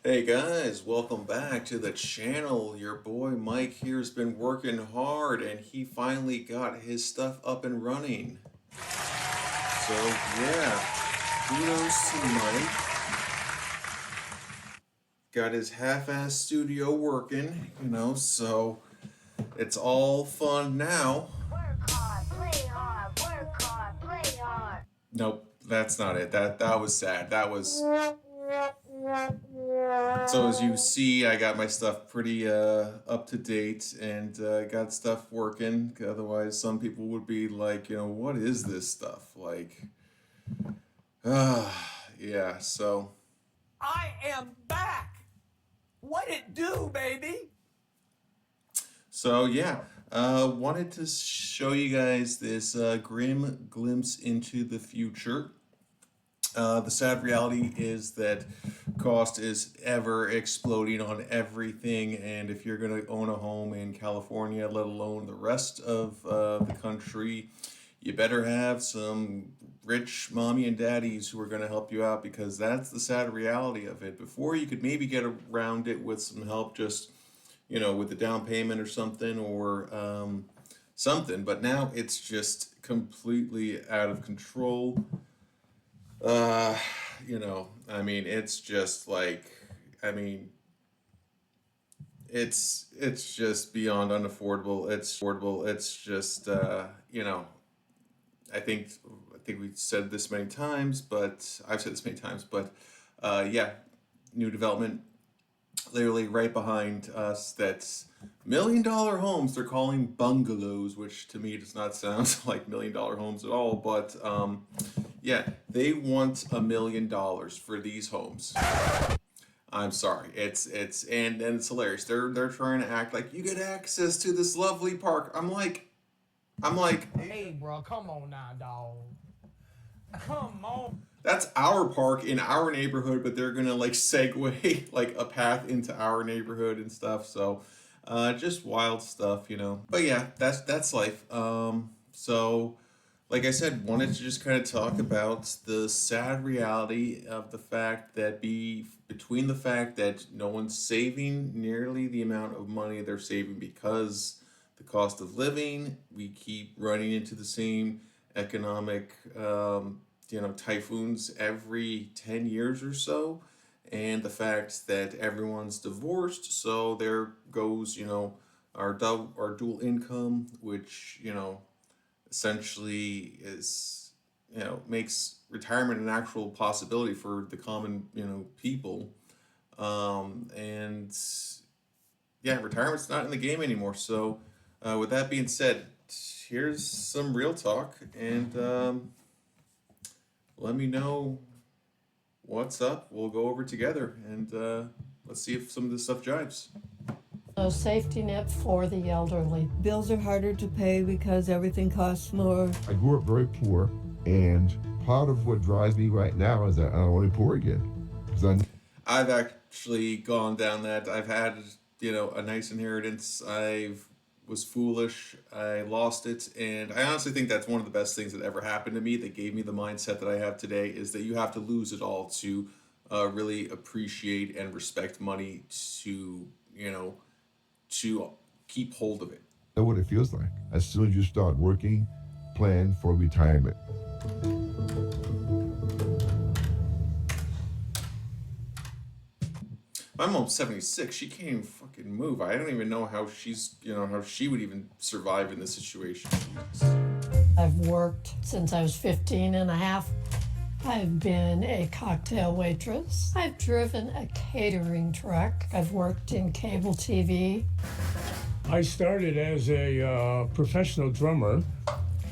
Hey guys, welcome back to the channel. Your boy Mike here has been working hard and he finally got his stuff up and running. So yeah, kudos to Mike. Got his half-ass studio working, so it's all fun now. Work hard, play hard, work hard, play hard. Nope, that's not it. That was sad. That was So as you see, I got my stuff pretty up to date and got stuff working. Otherwise, some people would be like, what is this stuff? Like, yeah. I am back. What it do, baby? So yeah, wanted to show you guys this grim glimpse into the future. The sad reality is that cost is ever exploding on everything, and if you're going to own a home in California, let alone the rest of the country, you better have some rich mommy and daddies who are going to help you out, because that's the sad reality of it. Before, you could maybe get around it with some help, just with the down payment or something, or something, but now it's just completely out of control. It's just like, it's just beyond unaffordable. It's just, I think we've said this many times, but I've said this many times, but yeah, new development literally right behind us, that's $1 million homes. They're calling bungalows, which to me does not sound like $1 million homes at all, but yeah, they want $1 million for these homes. I'm sorry. It's and it's hilarious. They're trying to act like you get access to this lovely park. I'm like, Hey, bro, come on now, dog. Come on. that's our park in our neighborhood, but they're gonna like segue like a path into our neighborhood and stuff. So just wild stuff. But yeah, that's life. So like I said, wanted to just kind of talk about the sad reality of the fact that between the fact that no one's saving nearly the amount of money they're saving because the cost of living, we keep running into the same economic typhoons every 10 years or so, and the fact that everyone's divorced, so there goes our dual income, which essentially is makes retirement an actual possibility for the common people, and yeah, retirement's not in the game anymore. So with that being said, here's some real talk, and let me know what's up. We'll go over it together, and let's see if some of this stuff jives. No safety net for the elderly. Bills are harder to pay because everything costs more. I grew up very poor, and part of what drives me right now is that I don't want to be poor again. I've actually gone down that. I've had, a nice inheritance. I was foolish. I lost it. And I honestly think that's one of the best things that ever happened to me, that gave me the mindset that I have today, is that you have to lose it all to really appreciate and respect money, to, to keep hold of it. Know what it feels like. As soon as you start working, plan for retirement. My mom's 76. She can't even fucking move. I don't even know how how she would even survive in this situation. I've worked since I was 15 and a half. I've been a cocktail waitress. I've driven a catering truck. I've worked in cable TV. I started as a professional drummer.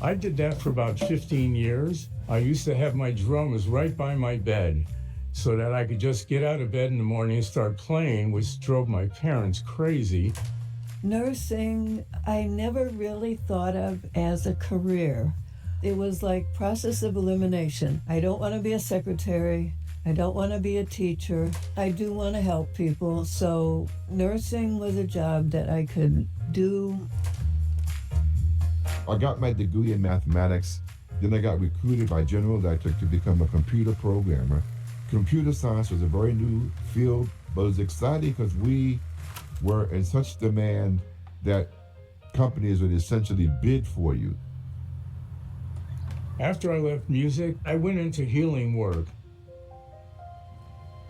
I did that for about 15 years. I used to have my drums right by my bed so that I could just get out of bed in the morning and start playing, which drove my parents crazy. Nursing, I never really thought of as a career. It was like process of elimination. I don't want to be a secretary. I don't want to be a teacher. I do want to help people. So nursing was a job that I could do. I got my degree in mathematics. Then I got recruited by General Electric to become a computer programmer. Computer science was a very new field, But it was exciting because we were in such demand that companies would essentially bid for you. After I left music, I went into healing work.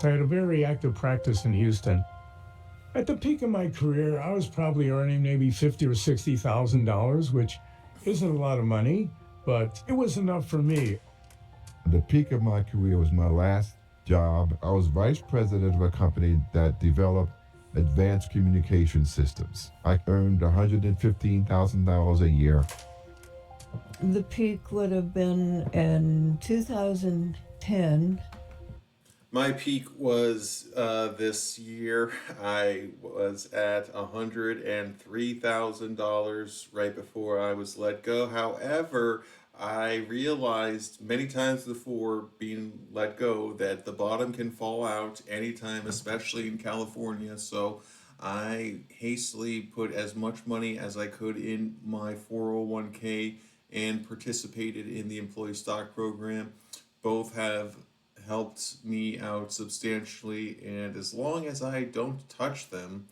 I had a very active practice in Houston. At the peak of my career, I was probably earning maybe $50,000 or $60,000, which isn't a lot of money, but it was enough for me. The peak of my career was my last job. I was vice president of a company that developed advanced communication systems. I earned $115,000 a year. The peak would have been in 2010. My peak was this year. I was at $103,000 right before I was let go. However, I realized many times before being let go that the bottom can fall out anytime, especially in California. So I hastily put as much money as I could in my 401k and participated in the employee stock program. Both have helped me out substantially, and as long as I don't touch them,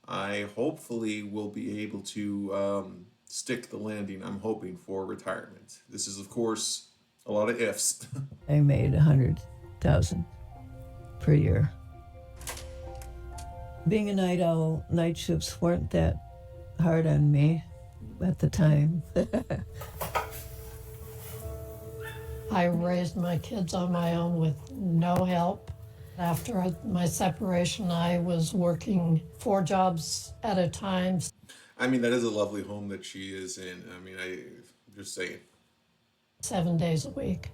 I hopefully will be able to stick the landing I'm hoping for retirement. This is, of course, a lot of ifs. I made $100,000 per year. Being a night owl, night shifts weren't that hard on me at the time. I raised my kids on my own with no help. After my separation, I was working 4 jobs at a time. I mean, that is a lovely home that she is in. I mean, just saying. 7 days a week.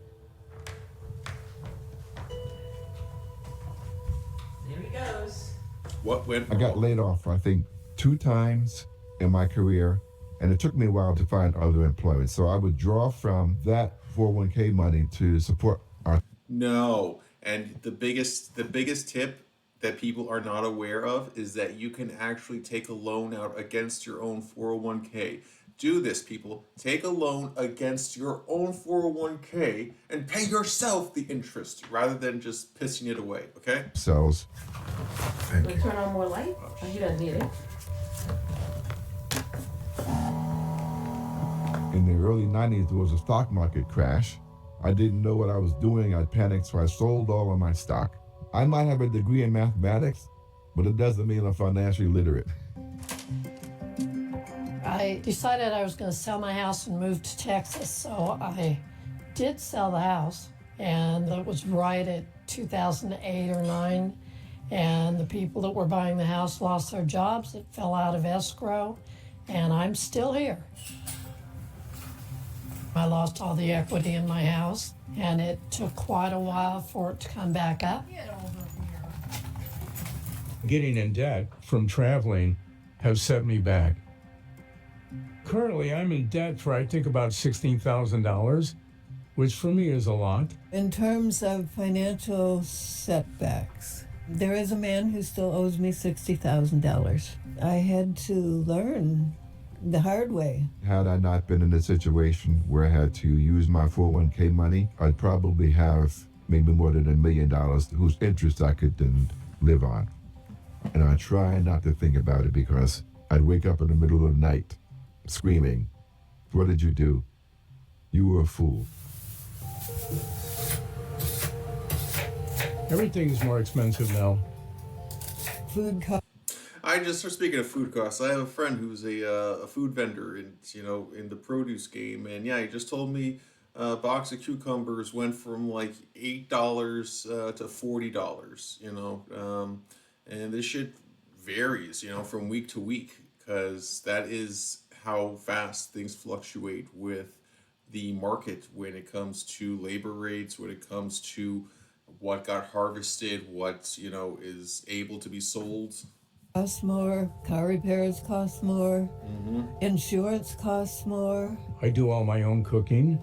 There he goes. What went I got wrong? laid off, I think, 2 times in my career, and it took me a while to find other employment. So I would draw from that 401k money to support our. No. And the biggest tip that people are not aware of is that you can actually take a loan out against your own 401k. Do this, people. Take a loan against your own 401k and pay yourself the interest rather than just pissing it away, okay? Cells. Thank We you. turn on more light? Oh, he doesn't need it. In the early 90s, there was a stock market crash. I didn't know what I was doing. I panicked, so I sold all of my stock. I might have a degree in mathematics, but it doesn't mean I'm financially literate. I decided I was going to sell my house and move to Texas, so I did sell the house, and that was right at 2008 or 9, and the people that were buying the house lost their jobs. It fell out of escrow, and I'm still here. I lost all the equity in my house, and it took quite a while for it to come back up. Getting in debt from traveling has set me back. Currently, I'm in debt for, I think, about $16,000, which for me is a lot. In terms of financial setbacks, there is a man who still owes me $60,000. I had to learn the hard way. Had I not been in a situation where I had to use my 401k money, I'd probably have maybe more than $1 million whose interest I could then live on. And I try not to think about it because I'd wake up in the middle of the night screaming, "What did you do? You were a fool." Everything's more expensive now. Food costs. Speaking of food costs, I have a friend who's a food vendor in the produce game, and yeah, he just told me a box of cucumbers went from like $8 to $40, and this shit varies, from week to week, because that is how fast things fluctuate with the market when it comes to labor rates, when it comes to what got harvested, what is able to be sold. Costs more, car repairs cost more, insurance costs more. I do all my own cooking.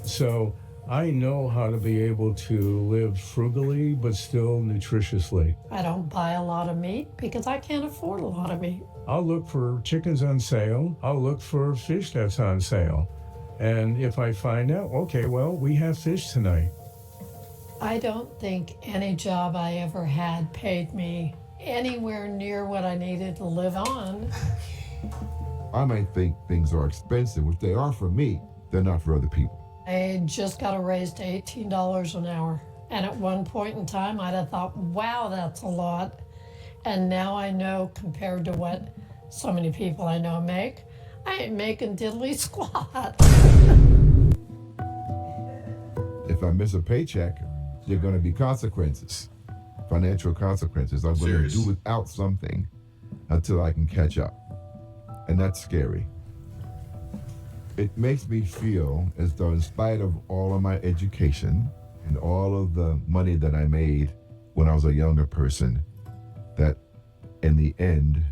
So I know how to be able to live frugally, but still nutritiously. I don't buy a lot of meat because I can't afford a lot of meat. I'll look for chickens on sale. I'll look for fish that's on sale. And if I find out, okay, well, we have fish tonight. I don't think any job I ever had paid me anywhere near what I needed to live on. I might think things are expensive, which they are for me. They're not for other people. I just got a raise to $18 an hour. And at one point in time, I'd have thought, wow, that's a lot. And now I know, compared to what so many people I know make, I ain't making diddly squat. If I miss a paycheck, there are going to be consequences, financial consequences. I'm going to do without something until I can catch up. And that's scary. It makes me feel as though, in spite of all of my education and all of the money that I made when I was a younger person, that in the end,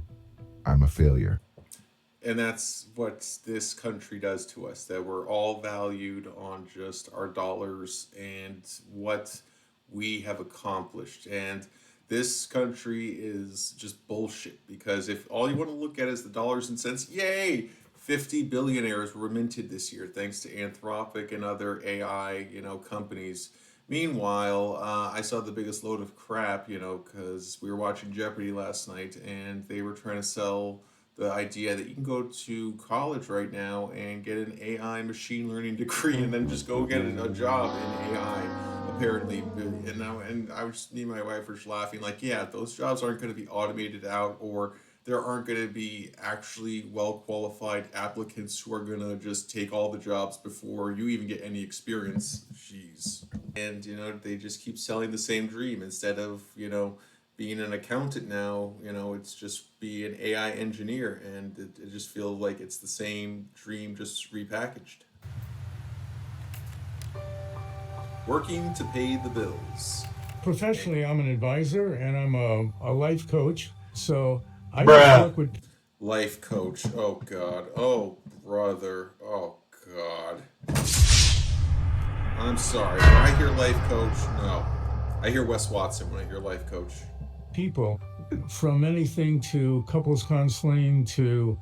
I'm a failure. And that's what this country does to us, that we're all valued on just our dollars and what we have accomplished. And this country is just bullshit, because if all you want to look at is the dollars and cents, yay, 50 billionaires were minted this year thanks to Anthropic and other AI, companies. Meanwhile, I saw the biggest load of crap, because we were watching Jeopardy last night and they were trying to sell the idea that you can go to college right now and get an AI machine learning degree and then just go get a job in AI, apparently. And I was, me and my wife were just laughing, like, yeah, those jobs aren't going to be automated out, or there aren't going to be actually well-qualified applicants who are going to just take all the jobs before you even get any experience. Jeez. And, they just keep selling the same dream. Instead of, being an accountant now, it's just be an AI engineer, and it just feels like it's the same dream, just repackaged. Working to pay the bills. Professionally, I'm an advisor and I'm a life coach. So I just work with Life coach. Oh, God. Oh, brother. Oh, God. I'm sorry. When I hear life coach, no. I hear Wes Watson when I hear life coach. people from anything to couples counseling to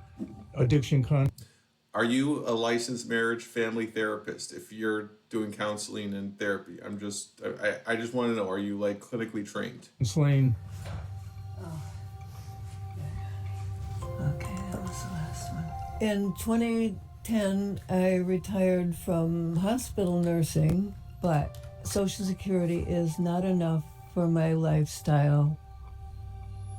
addiction Are you a licensed marriage family therapist? If you're doing counseling and therapy, I just want to know, are you like clinically trained? counseling. Okay, that was the last one. In 2010, I retired from hospital nursing, but Social Security is not enough for my lifestyle.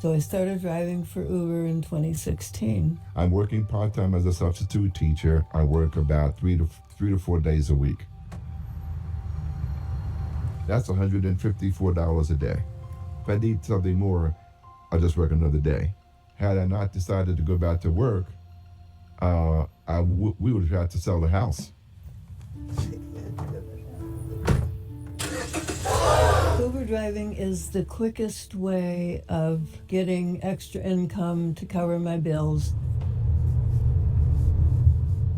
So I started driving for Uber in 2016. I'm working part-time as a substitute teacher. I work about three to 4 days a week. That's $154 a day. If I need something more, I'll just work another day. Had I not decided to go back to work, we would have had to sell the house. Uber driving is the quickest way of getting extra income to cover my bills.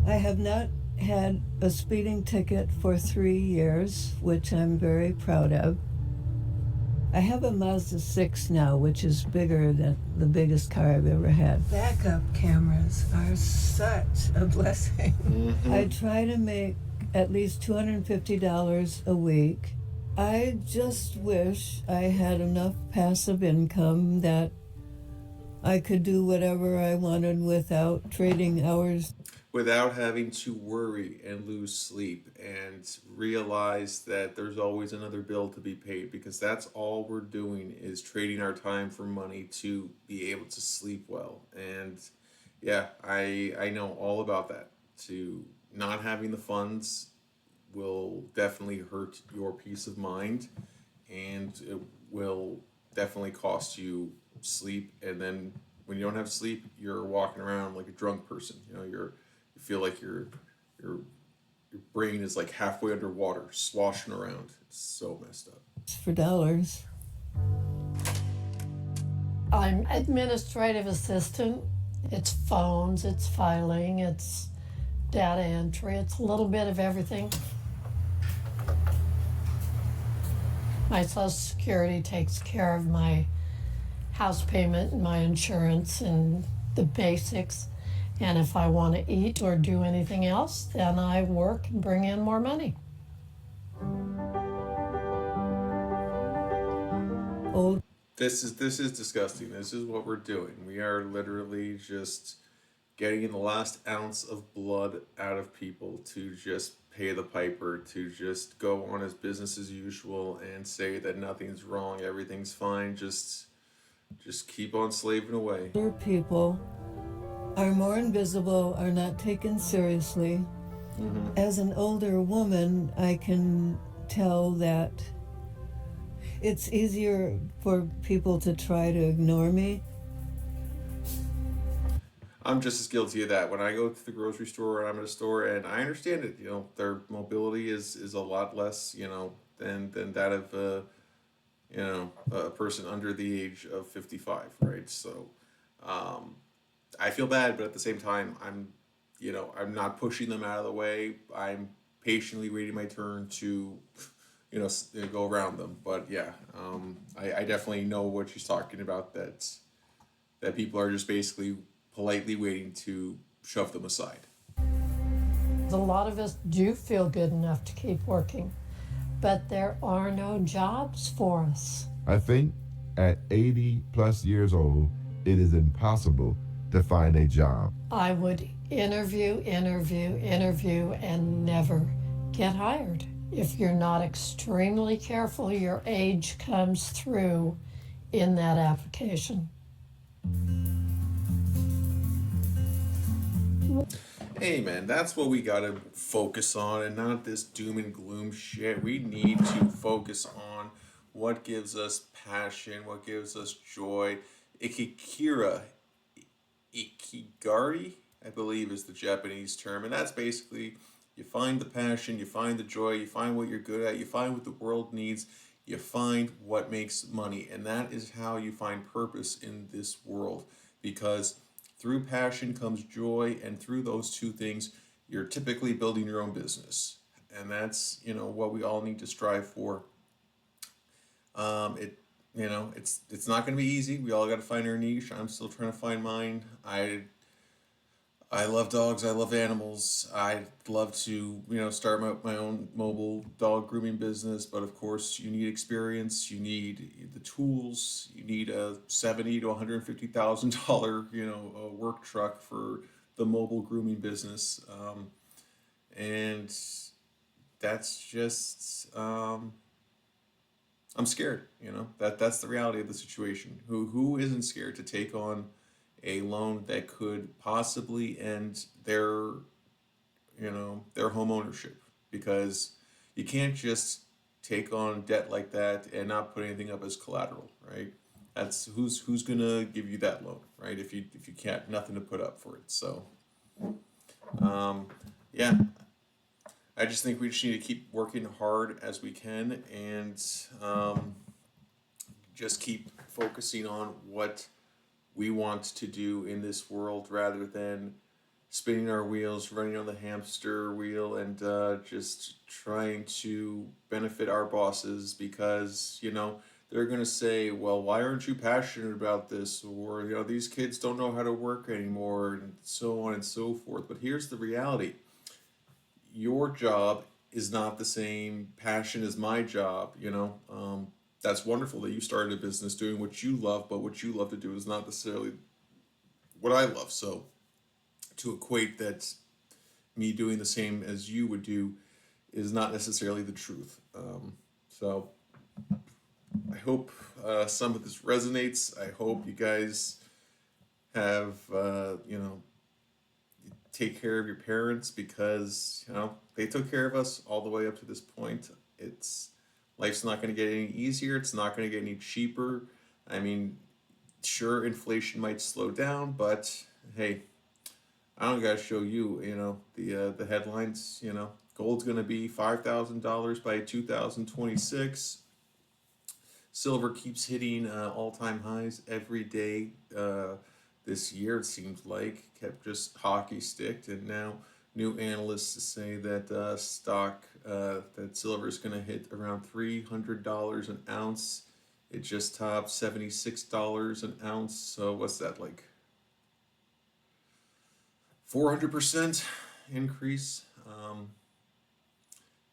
I have not had a speeding ticket for 3 years, which I'm very proud of. I have a Mazda 6 now, which is bigger than the biggest car I've ever had. Backup cameras are such a blessing. Mm-hmm. I try to make at least $250 a week. I just wish I had enough passive income that I could do whatever I wanted without trading hours. Without having to worry and lose sleep and realize that there's always another bill to be paid, because that's all we're doing is trading our time for money to be able to sleep well. And yeah, I know all about that. To not having the funds will definitely hurt your peace of mind, and it will definitely cost you sleep. And then when you don't have sleep, you're walking around like a drunk person. You feel like your brain is like halfway underwater, sloshing around. It's so messed up. For dollars. I'm administrative assistant. It's phones, it's filing, it's data entry, it's a little bit of everything. My Social Security takes care of my house payment and my insurance and the basics. And if I want to eat or do anything else, then I work and bring in more money. old This is disgusting. This is what we're doing. We are literally just getting the last ounce of blood out of people to just pay the piper, to just go on as business as usual and say that nothing's wrong, everything's fine. Just keep on slaving away. older people are more invisible, are not taken seriously. As an older woman, I can tell that it's easier for people to try to ignore me. I'm just as guilty of that. When I go to the grocery store and I'm at a store, and I understand it, their mobility is a lot less, than that of a person under the age of 55, right? So, I feel bad, but at the same time, I'm not pushing them out of the way. I'm patiently waiting my turn to, go around them. But yeah, I definitely know what she's talking about. That people are just basically politely waiting to shove them aside. A lot of us do feel good enough to keep working, but there are no jobs for us. I think at 80 plus years old, it is impossible to find a job. I would interview, and never get hired. If you're not extremely careful, your age comes through in that application. Hey man, that's what we gotta focus on, and not this doom and gloom shit. We need to focus on what gives us passion, what gives us joy. Ikikira, ikigari, I believe is the Japanese term, and that's basically you find the passion, you find the joy, you find what you're good at, you find what the world needs, you find what makes money, and that is how you find purpose in this world. Because through passion comes joy, and through those two things, you're typically building your own business, and that's what we all need to strive for. It's not going to be easy. We all got to find our niche. I'm still trying to find mine. I love dogs. I love animals. I'd love to, start my own mobile dog grooming business. But of course, you need experience. You need the tools. You need a $70 to $150,000, work truck for the mobile grooming business. And that's just, I'm scared. That's the reality of the situation. Who isn't scared to take on a loan that could possibly end their home ownership? Because you can't just take on debt like that and not put anything up as collateral, right? That's who's gonna give you that loan, right? If you can't nothing to put up for it. So yeah, I just think we just need to keep working hard as we can, and just keep focusing on what we want to do in this world, rather than spinning our wheels, running on the hamster wheel, and just trying to benefit our bosses, because they're going to say, well, why aren't you passionate about this? Or these kids don't know how to work anymore, and so on and so forth. But here's the reality: your job is not the same passion as my job. That's wonderful that you started a business doing what you love, but what you love to do is not necessarily what I love. So to equate that me doing the same as you would do is not necessarily the truth. So I hope some of this resonates. I hope you guys have, take care of your parents, because, they took care of us all the way up to this point. Life's not going to get any easier. It's not going to get any cheaper. I mean, sure, inflation might slow down, but hey, I don't gotta show you, the headlines. Gold's gonna be $5,000 by 2026. Silver keeps hitting all-time highs every day. This year, it seems like, kept just hockey sticked, and now new analysts say that that silver is going to hit around $300 an ounce. It just topped $76 an ounce. So what's that, like 400% increase?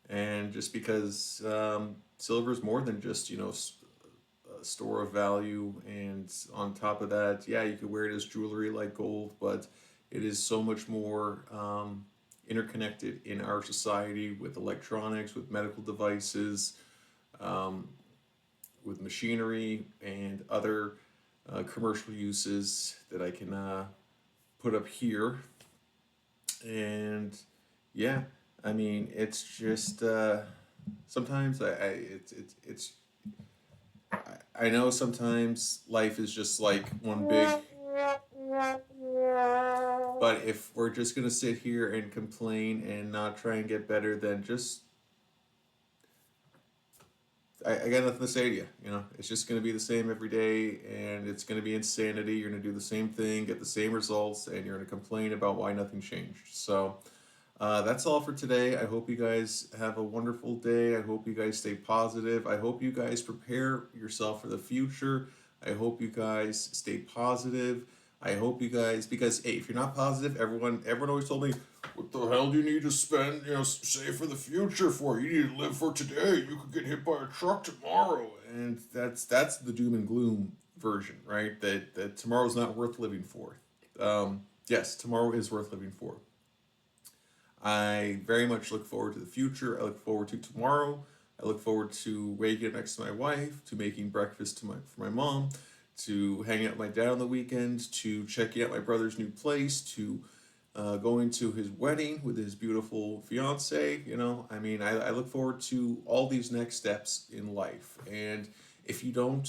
And just because silver is more than just store of value, and on top of that, yeah, you could wear it as jewelry like gold, but it is so much more interconnected in our society with electronics, with medical devices, um, with machinery, and other commercial uses that I can put up here. And yeah, I mean, it's just sometimes I know sometimes life is just like one big. But if we're just gonna sit here and complain and not try and get better, then just I got nothing to say to you. You know, it's just gonna be the same every day, and it's gonna be insanity. You're gonna do the same thing, get the same results, and you're gonna complain about why nothing changed. So that's all for today. I hope you guys have a wonderful day. I hope you guys stay positive. I hope you guys prepare yourself for the future. I hope you guys stay positive. I hope you guys, because hey, if you're not positive, everyone always told me, what the hell do you need to spend, save for the future for? You need to live for today. You could get hit by a truck tomorrow. And that's the doom and gloom version, right? That tomorrow's not worth living for. Yes, tomorrow is worth living for. I very much look forward to the future. I look forward to tomorrow. I look forward to waking up next to my wife, to making breakfast for my mom, to hanging out with my dad on the weekend, to checking out my brother's new place, to going to his wedding with his beautiful fiance. I mean, I look forward to all these next steps in life. And if you don't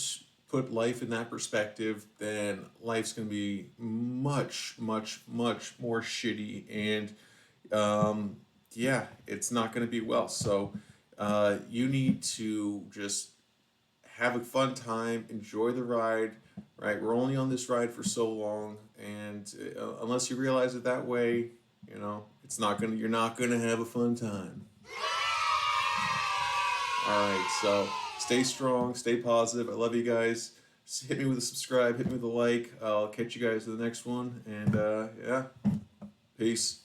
put life in that perspective, then life's going to be much, much, much more shitty. And yeah, it's not going to be well. So you need to just have a fun time, enjoy the ride, right? We're only on this ride for so long, and unless you realize it that way, you're not gonna have a fun time. All right, so stay strong, stay positive. I love you guys. Hit me with a subscribe, hit me with a like. I'll catch you guys in the next one, and yeah, peace.